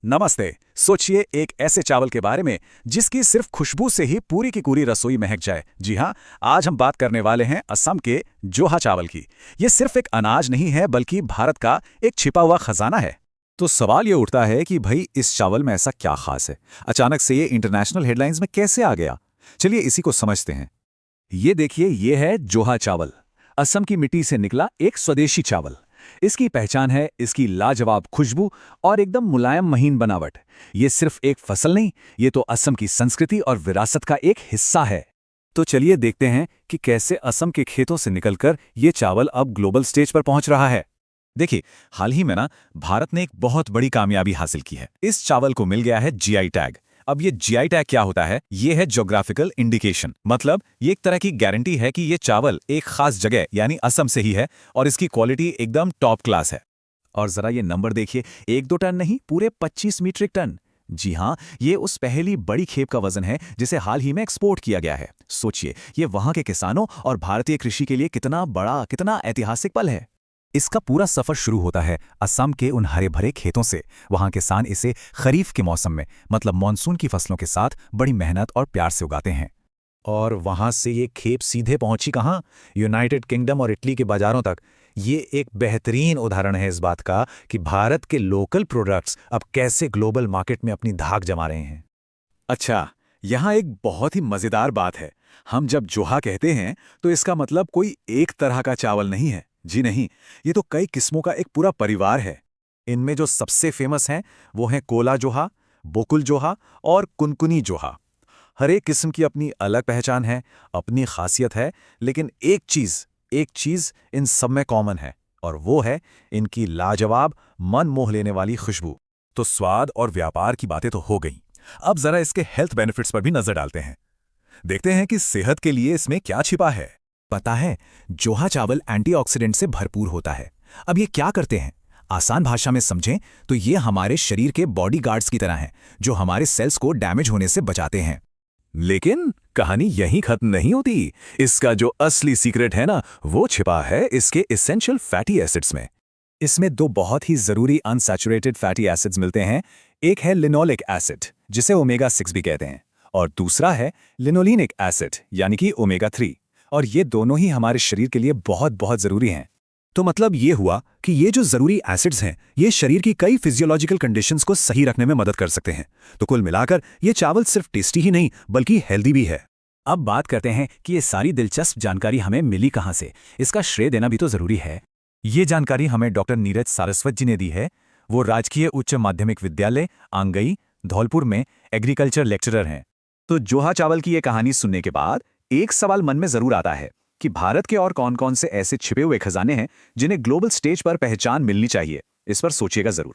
नमस्ते। सोचिए एक ऐसे चावल के बारे में जिसकी सिर्फ खुशबू से ही पूरी की पूरी रसोई महक जाए। जी हाँ, आज हम बात करने वाले हैं असम के जोहा चावल की। ये सिर्फ एक अनाज नहीं है बल्कि भारत का एक छिपा हुआ खजाना है। तो सवाल ये उठता है कि भाई इस चावल में ऐसा क्या खास है? अचानक से ये इंटरनेशनल हेडलाइंस में कैसे आ गया? चलिए इसी को समझते हैं। ये देखिए, ये है जोहा चावल। असम की मिट्टी से निकला एक स्वदेशी चावल। इसकी पहचान है इसकी लाजवाब खुशबू और एकदम मुलायम महीन बनावट। ये सिर्फ एक फसल नहीं, ये तो असम की संस्कृति और विरासत का एक हिस्सा है। तो चलिए देखते हैं कि कैसे असम के खेतों से निकलकर ये चावल अब ग्लोबल स्टेज पर पहुंच रहा है। देखिए, हाल ही में भारत ने एक बहुत बड़ी कामयाबी हासिल की है। इस चावल को मिल गया है जीआई टैग। अब ये जीआई टैग क्या होता है? ये है ज्योग्राफिकल इंडिकेशन। मतलब ये एक तरह की गारंटी है कि ये चावल एक खास जगह यानी असम से ही है और इसकी क्वालिटी एकदम टॉप क्लास है। और जरा ये नंबर देखिए, 1-2 टन नहीं, पूरे 25 मीट्रिक टन। जी हाँ, ये उस पहली बड़ी खेप का वजन है जिसे हाल ही में एक्सपोर्ट किया गया है। सोचिए, ये वहां के किसानों और भारतीय कृषि के लिए कितना बड़ा, कितना ऐतिहासिक पल है। इसका पूरा सफर शुरू होता है असम के उन हरे भरे खेतों से। वहां किसान इसे खरीफ के मौसम में, मतलब मानसून की फसलों के साथ बड़ी मेहनत और प्यार से उगाते हैं। और वहां से ये खेप सीधे पहुंची कहां? यूनाइटेड किंगडम और इटली के बाजारों तक। ये एक बेहतरीन उदाहरण है इस बात का कि भारत के लोकल प्रोडक्ट्स अब कैसे ग्लोबल मार्केट में अपनी धाक जमा रहे हैं। अच्छा, यहाँ एक बहुत ही मजेदार बात है। हम जब जोहा कहते हैं तो इसका मतलब कोई एक तरह का चावल नहीं है। जी नहीं, ये तो कई किस्मों का एक पूरा परिवार है। इनमें जो सबसे फेमस हैं वो हैं कोला जोहा, बोकुल जोहा और कुनकुनी जोहा। हर एक किस्म की अपनी अलग पहचान है, अपनी खासियत है, लेकिन एक चीज इन सब में कॉमन है, और वो है इनकी लाजवाब, मन मोह लेने वाली खुशबू। तो स्वाद और व्यापार की बातें तो हो गईं। अब जरा इसके हेल्थ बेनिफिट्स पर भी नजर डालते हैं। देखते हैं कि सेहत के लिए इसमें क्या छिपा है। पता है, जोहा चावल एंटीऑक्सीडेंट से भरपूर होता है। अब ये क्या करते हैं? आसान भाषा में समझें तो ये हमारे शरीर के बॉडीगार्ड्स की तरह हैं, जो हमारे सेल्स को डैमेज होने से बचाते हैं। लेकिन कहानी यहीं खत्म नहीं होती। इसका जो असली सीक्रेट है वो छिपा है इसके एसेंशियल फैटी एसिड्स में। इसमें दो बहुत ही जरूरी अनसैचुरेटेड फैटी एसिड्स मिलते हैं। एक है लिनोलिक एसिड, जिसे ओमेगा 6 भी कहते हैं, और दूसरा है लिनोलिनिक एसिड, यानी कि ओमेगा 3। और ये दोनों ही हमारे शरीर के लिए बहुत बहुत जरूरी हैं। तो मतलब ये हुआ कि ये जो जरूरी एसिड्स हैं, ये शरीर की कई फिजियोलॉजिकल कंडीशंस को सही रखने में मदद कर सकते हैं। तो कुल मिलाकर ये चावल सिर्फ टेस्टी ही नहीं बल्कि हेल्दी भी है। अब बात करते हैं कि ये सारी दिलचस्प जानकारी हमें मिली कहाँ से। इसका श्रेय देना भी तो जरूरी है। ये जानकारी हमें डॉक्टर नीरज सारस्वत जी ने दी है। वो राजकीय उच्च माध्यमिक विद्यालय आंगई, धौलपुर में एग्रीकल्चर लेक्चरर हैं। तो जोहा चावल की ये कहानी सुनने के बाद एक सवाल मन में जरूर आता है कि भारत के और कौन कौन से ऐसे छिपे हुए खजाने हैं जिन्हें ग्लोबल स्टेज पर पहचान मिलनी चाहिए। इस पर सोचिएगा जरूर।